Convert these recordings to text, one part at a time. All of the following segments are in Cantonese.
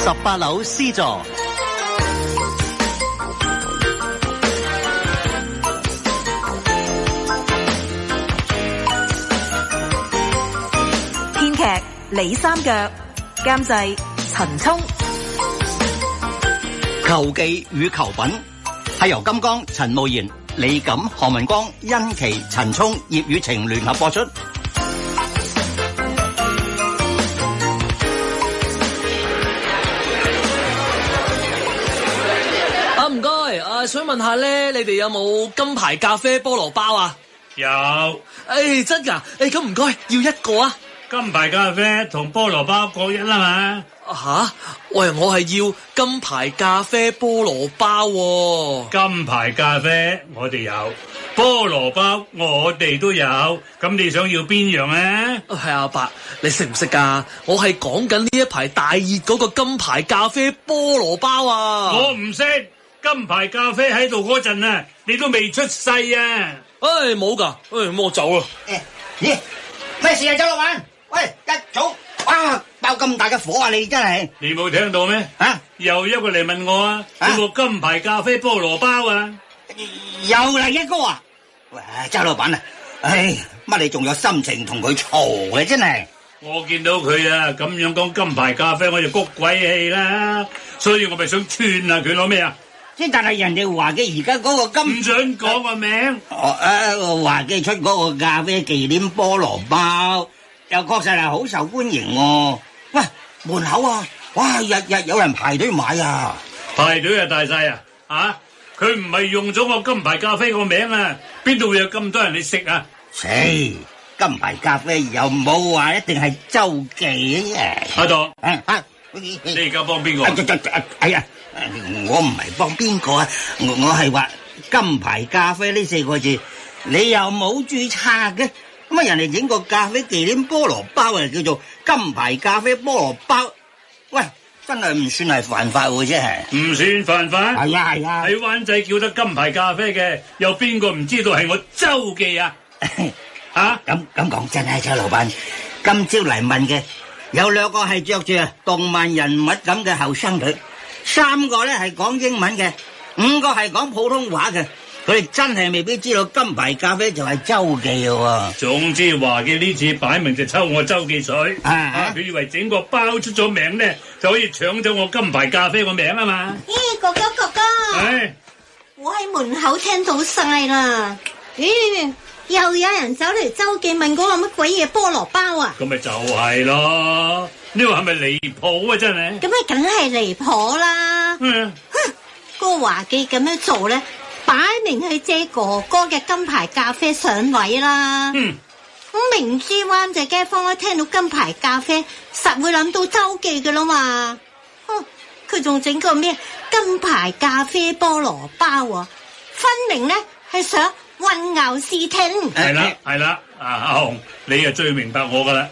18樓 C 座。編劇李三腳，監製陳聰。球技與球品係由金剛、陳慕賢、李錦、何文光、殷琪、陳聰、葉雨晴聯合播出。唔該，想問下咧，你哋有冇金牌咖啡菠蘿包啊？有。真㗎？咁唔該，要一個啊。金牌咖啡同菠蘿包各一啦嘛。吓？喂，我係要金牌咖啡菠蘿包喎。金牌咖啡我哋有，菠蘿包我哋都有，咁你想要邊樣咧？係阿伯，你識唔識㗎？我係講緊呢一排大熱嗰個金牌咖啡菠蘿包啊！我唔識，金牌咖啡喺度嗰陣啊，你都未出世啊！冇㗎，咁我走啦。咦？咩事啊，周老闆？喂，一早哇爆咁大嘅火啊！你真係你冇聽到咩？又一個嚟問我啊，有冇金牌咖啡菠蘿包啊？又嚟一個啊！喂，周老闆啊，乜你仲有心情同佢嘈嘅真係？我見到佢啊咁樣講金牌咖啡，我就谷鬼氣啦，所以我咪想串下佢攞咩啊？但係人哋華記而家嗰個金唔准講個名。華記出嗰個咖啡忌廉菠蘿包，又確實係好受歡迎喎。喂，門口啊，哇，日日有人排隊買啊！排隊啊大細啊！佢唔係用咗我金牌咖啡個名啊，邊度會有咁多人去食啊？金牌咖啡又冇話一定係周記啊！阿當，你而家幫邊個？我唔係幫邊個啊，我係話金牌咖啡呢4個字，你又冇註冊嘅，咁啊人哋整個咖啡忌廉菠蘿包啊，叫做金牌咖啡菠蘿包，喂，真係唔算係犯法喎，真係。唔算犯法？係啊，喺灣仔叫得金牌咖啡嘅，有邊個唔知道係我周記啊？咁講真啊，周老闆，今朝嚟問嘅有2個係着住動漫人物咁嘅後生女，3個咧係講英文嘅，5個係講普通話嘅，佢哋真係未必知道金牌咖啡就係周記嘅喎。總之華記呢次擺明就抽我周記水，佢以為整個包出咗名咧，就可以搶走我金牌咖啡個名啊嘛。哥哥，我喺門口聽到晒啦。又有人走嚟周記問嗰個乜鬼嘢菠蘿包啊？咁咪就係咯，呢個係咪離譜啊？真係咁咪梗係離譜啦！個華記咁樣做咧，擺明係借哥哥嘅金牌咖啡上位啦。咁明知灣仔街坊一聽到金牌咖啡，實會諗到周記噶啦嘛。佢仲整個咩金牌咖啡菠蘿包啊？分明咧係想混淆視聽。係啦，阿紅，你啊最明白我噶啦。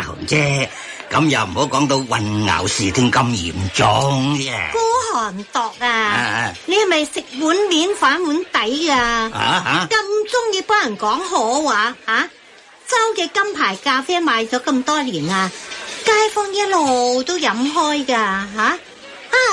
紅姐，咁又唔好講到混淆視聽咁嚴重啫。孤寒度啊！你係咪食碗面反碗底噶？咁中意幫人講好話周嘅金牌咖啡賣咗咁多年啊，街坊一路都飲開噶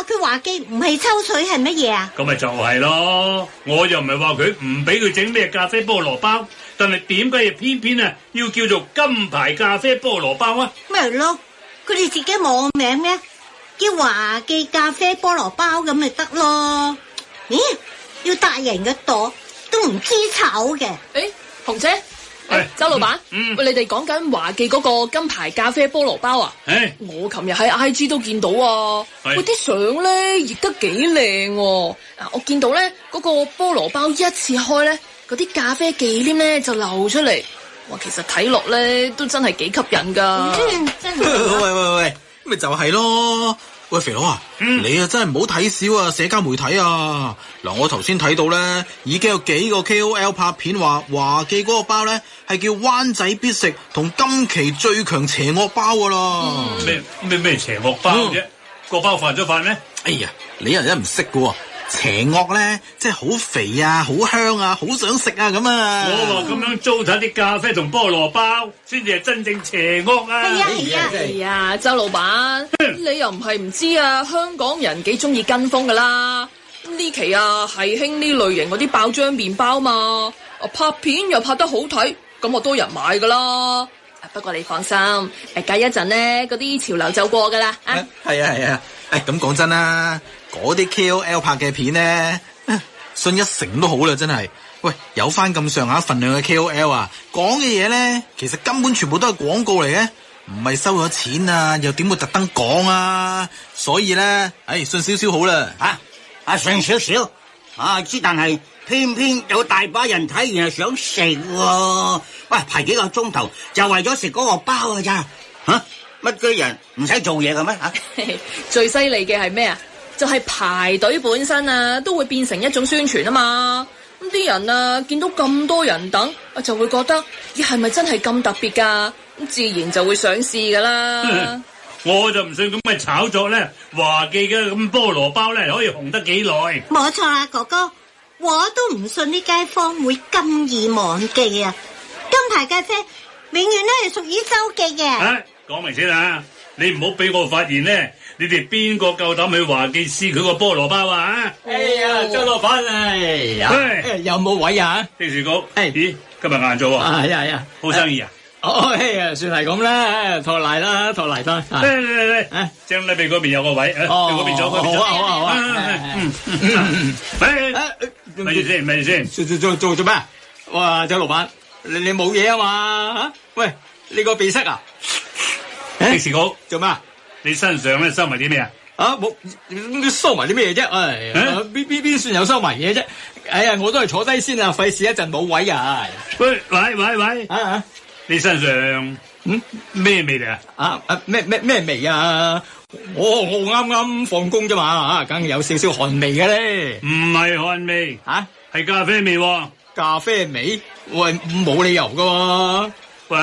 佢華記唔係抽水係乜嘢啊？咁咪就係咯，我又唔係話佢唔俾佢整咩咖啡菠蘿包，但係點解又偏偏要叫做金牌咖啡菠蘿包啊？咪係咯，佢哋自己冇名咩？叫華記咖啡菠蘿包咁咪得咯。咦，要大人嘅朵都唔知醜嘅。紅姐。周老闆，喂，你哋講緊華記嗰個金牌咖啡菠蘿包啊？我琴日喺 IG 都見到啊，喂，啲相咧亦都幾靚喎。我見到咧嗰個菠蘿包一切開咧，嗰啲咖啡忌廉咧就流出嚟，哇，其實睇落咧都真係幾吸引噶。真係。喂，咪就係咯。喂，肥佬啊，你啊真係唔好睇少啊社交媒體啊！嗱，我頭先睇到咧，已經有幾個 KOL 拍片話華記嗰個包咧係叫灣仔必食同今期最強邪惡包噶啦。咩邪惡包啫？個包犯咗法咩？哎呀，你人真唔識噶喎！邪惡咧，即係好肥啊，好香啊，好想食啊咁啊！我話咁樣糟蹋啲咖啡同菠蘿包，先至係真正邪惡啊！係啊，周老闆，你又唔係唔知啊，香港人幾中意跟風噶啦。呢期啊係興呢類型嗰啲爆漿麵包嘛，拍片又拍得好睇，咁多人買噶啦。不過你放心，隔一陣咧，嗰啲潮流就過噶啦。係啊，咁講真啦，嗰啲 KOL 拍嘅片咧，信一成都好啦，真係。喂，有翻咁上下份量嘅 KOL 啊，講嘅嘢咧，其實根本全部都係廣告嚟嘅，唔係收咗錢啊，又點會特登講啊？所以咧，信少少好啦。信少少，知，但係偏偏有大把人睇完係想食喎。喂，排幾個鐘頭就為咗食嗰個包㗎咋？乜居人唔使做嘢嘅咩？最犀利嘅係咩啊？就係排隊本身啊，都會變成一種宣傳啊嘛。咁啲人啊，見到咁多人等，就會覺得咦係咪真係咁特別㗎？咁自然就會想試㗎啦。我就唔信咁嘅炒作咧，華記嘅咁菠蘿包咧可以紅得幾耐？冇錯啦，哥哥，我都唔信啲街坊會咁易忘記啊！金牌咖啡永遠都係屬於周記嘅。講明先啊！你唔好俾我發現咧，你哋邊個夠膽去華記試佢個菠蘿包啊？哎呀，張老闆，有冇位啊？的士高，咦，今日晏咗啊？係啊，好生意啊？算係咁啦，托賴得。嚟，張禮備嗰邊有個位，嗰邊左，嗰邊左。好啊。咪住先。做咩？哇，張老闆，你冇嘢啊嘛？喂，你個鼻塞啊？的士高，做咩？你身上咧收埋啲咩啊？冇，收埋啲咩啫？邊算有收埋嘢啫？哎呀，我都係坐低先啊，費事一陣冇位啊！喂，你身上咩味嚟啊？咩味啊？我啱啱放工啫嘛，梗係有少少汗味嘅咧。唔係汗味，係咖啡味喎。咖啡味？喂，冇理由噶喎。喂，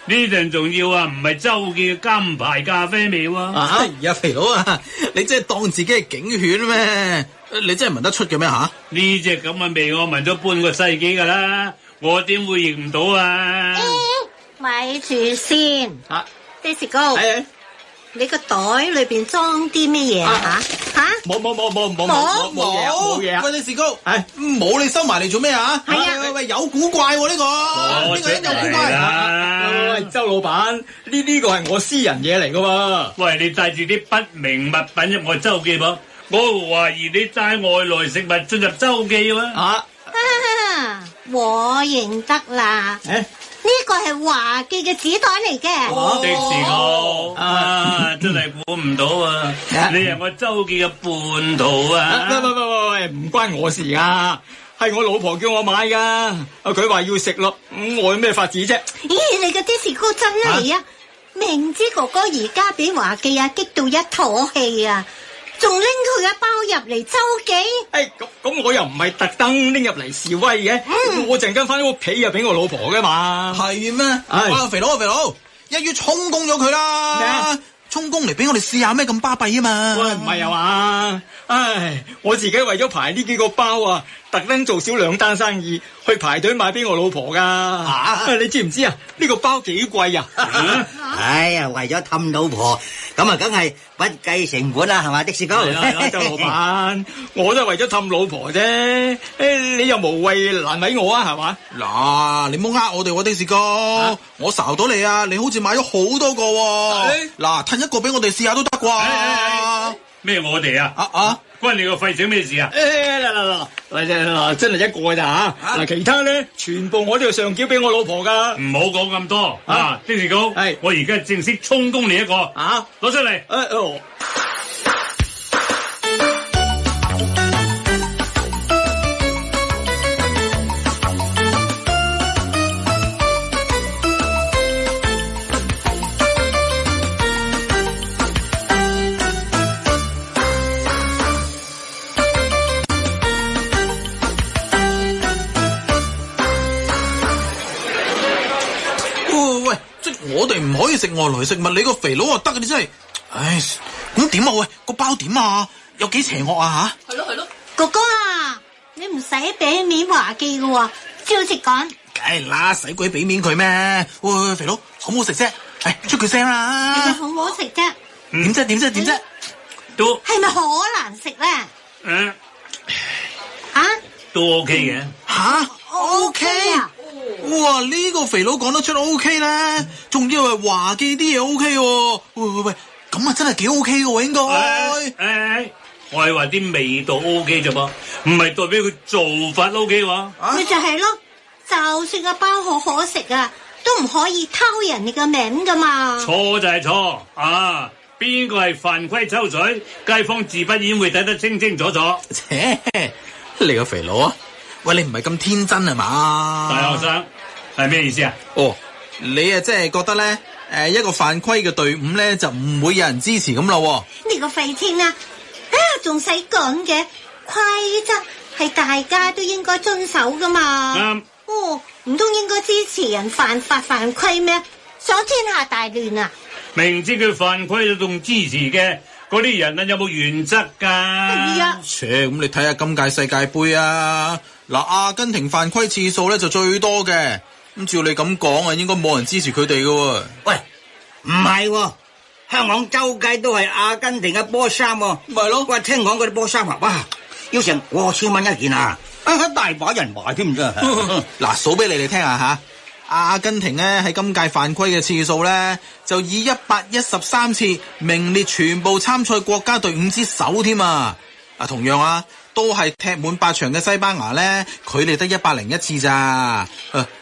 呢陣仲要唔係周記嘅金牌咖啡味喎。肥佬啊，你真係當自己係警犬咩？你真係聞得出嘅咩吓？呢隻咁嘅味我聞咗半個世紀噶啦，我點會認唔到啊？咪住先，的士高，你個袋裏邊裝啲咩嘢啊？冇嘢。喂，的士高，冇你收埋嚟做咩啊？係啊，喂，有古怪喎呢個，呢個人有古怪。喂，周老闆，呢個係我私人嘢嚟噶喎。喂，你帶住啲不明物品入我周記噃？我懷疑你帶外來食物進入周記喎。我認得啦。呢個係華記嘅紙袋嚟嘅。的士高，真係估唔到啊！你係我周記嘅叛徒啊！喂，唔關我事啊，係我老婆叫我買噶。佢話要食咯，我有咩法子啫？咦，你個的士高真係啊！明知哥哥而家俾華記激到一肚氣啊！仲拎佢嘅包入嚟周記？咁我又唔係特登拎入嚟示威嘅，我陣間翻屋企又俾我老婆噶嘛。係咩？哇，肥佬，一於充公咗佢啦！咩啊？充公嚟俾我哋試下咩咁巴閉啊嘛？喂，唔係啊嘛？我自己為咗排呢幾個包啊，特登做少2單生意，去排隊買俾我老婆噶。你知唔知啊？呢個包幾貴啊？哎呀，為咗氹老婆，咁啊，梗係不計成本啦，係嘛？的士哥，周老闆，我都係為咗氹老婆啫。你又無謂難為我啊，係嘛？嗱，你唔好呃我哋喎，的士哥，我睄到你啊，你好似買咗好多個喎。嗱，褪一個俾我哋試下都得啩？咩我哋啊？關你個廢整咩事啊？嗱，真係一個咋吓？嗱，其他咧全部我都要上繳俾我老婆噶。唔好講咁多啊！的士高，我而家正式充公你一個攞出嚟。我哋唔可以食外來食物，你個肥佬啊得嘅，你真係，咁點啊？喂，個包點啊？有幾邪惡啊吓？係咯，哥哥啊，你唔使俾面華記噶喎，照直講。梗係啦，使鬼俾面佢咩？喂，肥佬，好唔好食啫？出句聲啦！其實好唔好食啫？點啫？都係咪好難食咧？都 OK 嘅。吓 ？OK 啊？哇！呢個肥佬講得出 OK 咧，仲以為華記啲嘢 OK 喎。喂，咁啊真係幾 OK 嘅喎，應該。我係話啲味道 OK 啫噃，唔係代表佢做法 OK 喎。咪就係咯，就算個包好可食啊，都唔可以偷人哋嘅名噶嘛。錯就係錯啊！邊個係犯規抽水，街坊自不然會睇得清清楚楚。切，你個肥佬啊！喂，你唔係咁天真係嘛？大學生係咩意思啊？你啊真係覺得咧，一個犯規嘅隊伍咧就唔會有人支持咁咯？呢個廢青啊，仲使講嘅規則係大家都應該遵守噶嘛。啱。唔通應該支持人犯法犯規咩？想天下大亂啊！明知佢犯規就仲支持嘅，嗰啲人啊有冇原則㗎？係啊。咁你睇下今屆世界盃啊，嗱，阿根廷犯規次數咧就最多嘅，咁照你咁講啊，應該冇人支持佢哋㗎。喂，唔係喎，香港周街都係阿根廷嘅波衫喎。咪係咯。喂，聽講嗰啲波衫啊，哇，要成過千蚊一件啊！大把人買添啫。嗱，數俾你哋聽下吓，阿根廷咧喺今屆犯規嘅次數咧，就以113次名列全部參賽國家隊伍之首添啊！同樣啊，都係踢滿8場嘅西班牙咧，佢哋得101次咋。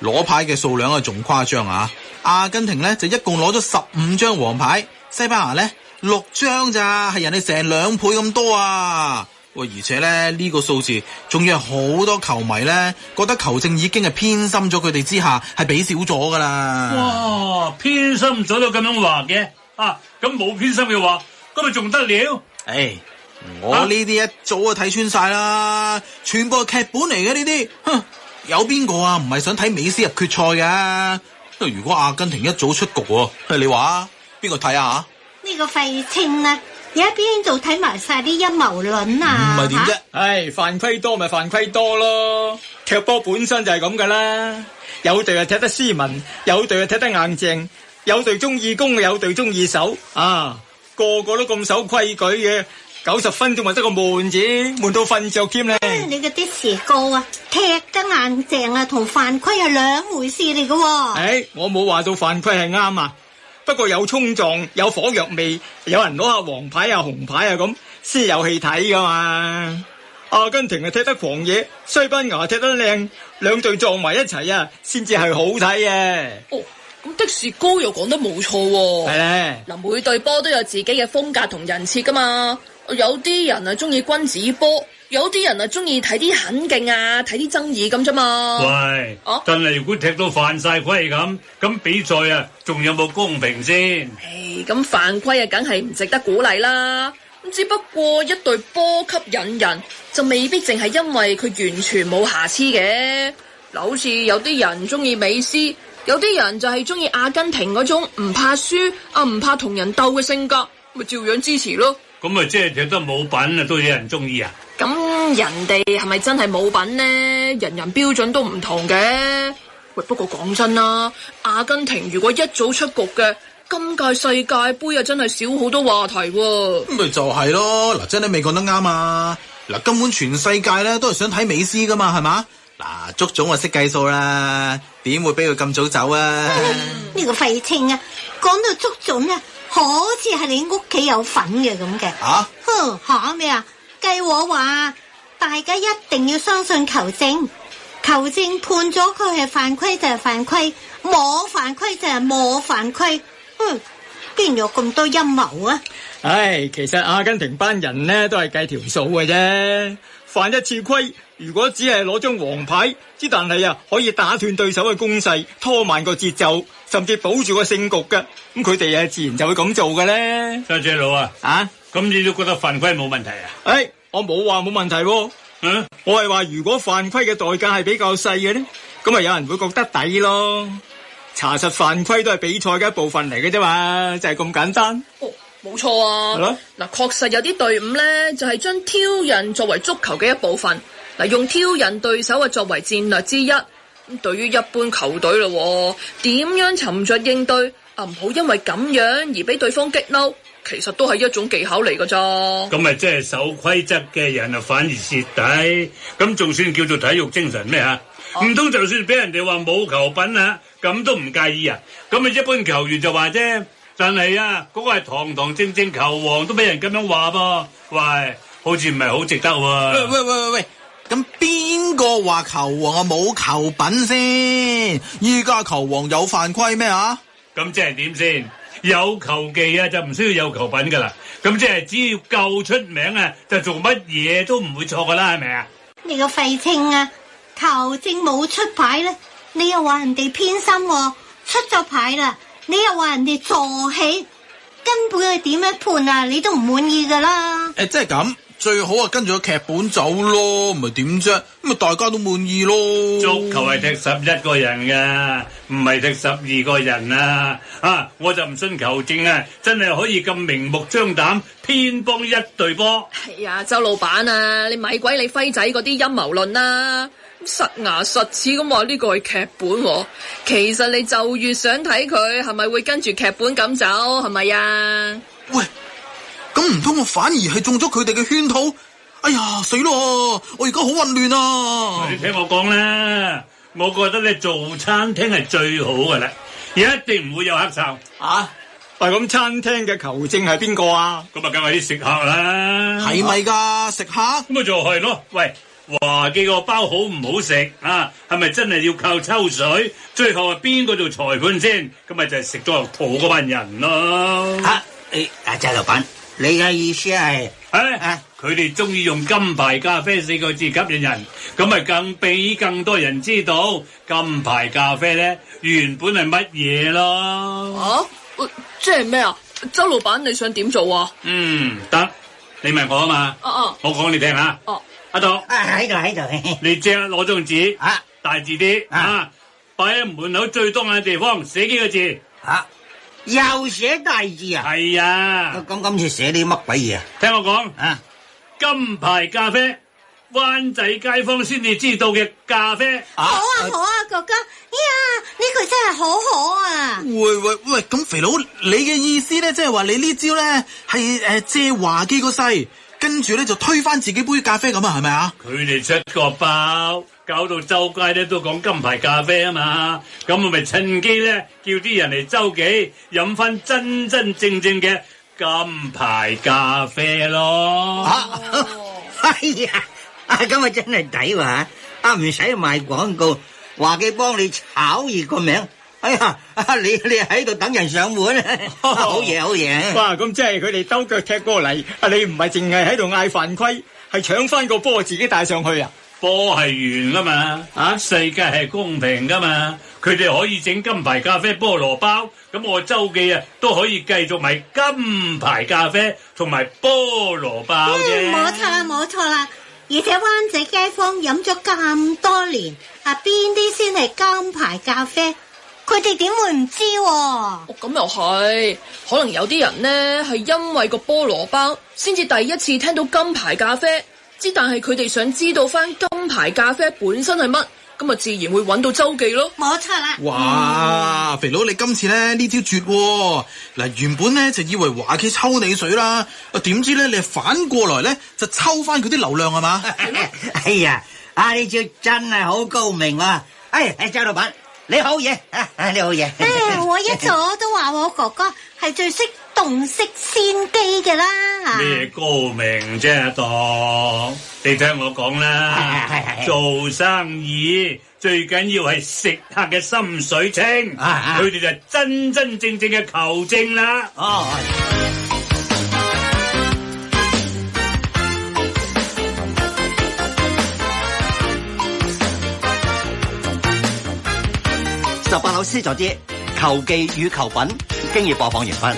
攞牌嘅數量啊仲誇張啊！阿根廷咧就一共攞咗15張黃牌，西班牙咧6張咋，係人哋成2倍咁多啊！喂，而且咧呢個數字仲要係好多球迷咧覺得球證已經係偏心咗佢哋之下，係俾少咗噶啦。哇，偏心咗都咁樣話嘅啊？咁冇偏心嘅話，咁咪仲得了？我呢啲一早就睇穿晒啦，全部係劇本嚟嘅呢啲。哼，有邊個啊唔係想睇美斯入決賽㗎？如果阿根廷一早出局喎，你話邊個睇啊？呢個廢青啊！而家邊度睇埋晒啲陰謀論啊？唔係點啫？犯規多咪犯規多咯。踢波本身就係咁噶啦，有隊係踢得斯文，有隊係踢得硬淨，有隊中意攻，有隊中意守啊！個個都咁守規矩嘅，90分鐘咪得個悶字，悶到瞓着添咧。你嘅的士高啊，踢得硬淨啊，同犯規係兩回事嚟噶。我冇話到犯規係啱啊。不過有衝撞，有火藥味，有人攞下黃牌啊、紅牌啊咁，先有戲睇噶嘛。阿根廷啊踢得狂野，西班牙踢得靚，兩隊撞埋一齊啊，先至係好睇啊。咁的士高又講得冇錯喎。係咧。嗱，每隊波都有自己嘅風格同人設噶嘛。有啲人啊中意君子波，有啲人啊中意睇啲狠勁啊，睇啲爭議咁啫嘛。喂，但係如果踢到犯晒規咁比賽啊，仲有冇公平先？咁犯規啊，梗係唔值得鼓勵啦。咁只不過一隊波吸引人，就未必淨係因為佢完全冇瑕疵嘅。嗱，好似有啲人中意美斯，有啲人就係中意阿根廷嗰種唔怕輸啊，唔怕同人鬥嘅性格，咪照樣支持咯。咁咪即係踢得冇品啊，都有人中意啊？咁人哋係咪真係冇品呢？人人標準都唔同嘅。喂，不過講真啦，阿根廷如果一早出局嘅，今屆世界盃啊真係少好多話題喎。咪就係咯，嗱，真係未講得啱啊！嗱，根本全世界咧都係想睇美斯噶嘛，係嘛？嗱，足總啊識計數啦，點會俾佢咁早走啊？呢個廢青啊，講到足總啊，好似係你屋企有份嘅咁嘅。吓咩啊？計我話，大家一定要相信球證，球證判咗佢係犯規就係犯規，冇犯規就係冇犯規。邊有咁多陰謀啊？其實阿根廷班人呢都係計條數嘅啫，犯一次規，如果只係攞張黃牌，但係可以打斷對手嘅攻勢，拖慢個節奏，甚至保住個勝局嘅，咁佢哋自然就會咁做嘅咧。家姐佬啊，咁你都覺得犯規冇問題啊？我冇話冇問題喎。我係話如果犯規嘅代價係比較細嘅咧，咁有人會覺得抵咯。查實犯規都係比賽嘅一部分嚟嘅啫嘛，就係咁簡單。冇錯啊。嗱，確實有啲隊伍咧就係將挑釁作為足球嘅一部分，嗱，用挑釁對手啊作為戰略之一。咁對於一般球隊咯，點樣沉着應對啊？唔好因為咁樣而俾對方激嬲，其實都係一種技巧嚟噶咋。咁咪即係守規則嘅人啊，反而蝕底。咁仲算叫做體育精神咩啊？唔通就算俾人哋話冇球品啊，咁都唔介意啊？咁咪一般球員就話啫。但係啊，嗰個係堂堂正正球王都俾人咁樣話噃，喂，好似唔係好值得喎。喂，咁邊個話球王啊冇球品先？依家球王有犯規咩啊？咁即係點先？有球技啊，就唔需要有球品噶啦。咁即係只要夠出名啊，就做乜嘢都唔會錯噶啦，係咪啊？你個廢青啊，球證冇出牌咧，你又話人哋偏心喎，出咗牌啦，你又話人哋助起，根本係點樣判啊？你都唔滿意噶啦。即係咁，最好啊跟住個劇本走咯，唔係點啫？咁啊大家都滿意咯。足球係踢11個人噶，唔係踢12個人啊！我就唔信球證啊，真係可以咁明目張膽偏幫一隊波。係啊，周老闆啊，你咪鬼你輝仔嗰啲陰謀論啦！實牙實齒咁話呢個係劇本喎，其實你就越想睇佢係咪會跟住劇本咁走，係咪啊？喂，咁唔通我反而係中咗佢哋嘅圈套？哎呀，死咯！我而家好混亂啊！你聽我講啦，我覺得咧做餐廳係最好噶啦，一定唔會有黑哨。喂，咁餐廳嘅球證係邊個啊？咁啊，梗係啲食客啦。係咪噶食客？咁咪就係咯。喂，華記個包好唔好食啊？係咪真係要靠抽水？最後係邊個做裁判先？咁咪就係食咗落肚嗰班人咯。周老闆，你嘅意思係？佢哋中意用金牌咖啡4個字吸引人，咁咪更俾更多人知道金牌咖啡咧原本係乜嘢咯。即係咩啊？周老闆你想點做啊？得，你問我啊嘛。我講你聽下。阿東，喺度。你即刻攞張紙，大字啲擺喺門口最當眼嘅地方，寫幾個字。又寫大字啊？係啊。咁今次寫啲乜鬼嘢啊？聽我講金牌咖啡，灣仔街坊先至知道嘅咖啡。好啊，哥哥，呢句真係好啊！喂，咁肥佬，你嘅意思咧，即係話你呢招咧係借華記個勢，跟住咧就推翻自己杯咖啡咁啊？係咪啊？佢哋出個包，搞到周街咧都講金牌咖啡啊嘛，咁我咪趁機咧叫啲人嚟周記飲翻真真正正嘅金牌咖啡咯。哎呀，咁啊真係抵喎，唔使賣廣告，華記幫你炒熱個名。哎呀，你喺度等人上門，好嘢。哇，咁即係佢哋兜腳踢過嚟，你唔係淨係喺度嗌犯規，係搶翻個波自己帶上去啊？波係圓噶嘛，世界係公平噶嘛，佢哋可以整金牌咖啡菠蘿包，咁我周記啊都可以繼續賣金牌咖啡同埋菠蘿包啫。冇錯啦，而且灣仔街坊飲咗咁多年，邊啲先係金牌咖啡？佢哋點會唔知？咁又係，可能有啲人呢係因為個菠蘿包先至第一次聽到金牌咖啡。但係佢哋想知道翻金牌咖啡本身係乜，咁啊自然會揾到周記咯。冇錯啦。哇，肥佬你今次咧呢招絕喎。嗱，原本咧就以為華記抽你水啦，點知咧你反過來咧就抽翻佢啲流量係嘛？哎呀，呢招真係好高明啊！周老闆你好嘢，你好嘢。我一早都話我哥哥係最識洞悉先機嘅啦。咩高明啫，當你聽我講啦，做生意最緊要係食客嘅心水清，佢哋就係真真正正嘅球證啦。18樓 C 座之球技與球品，經已播放完畢。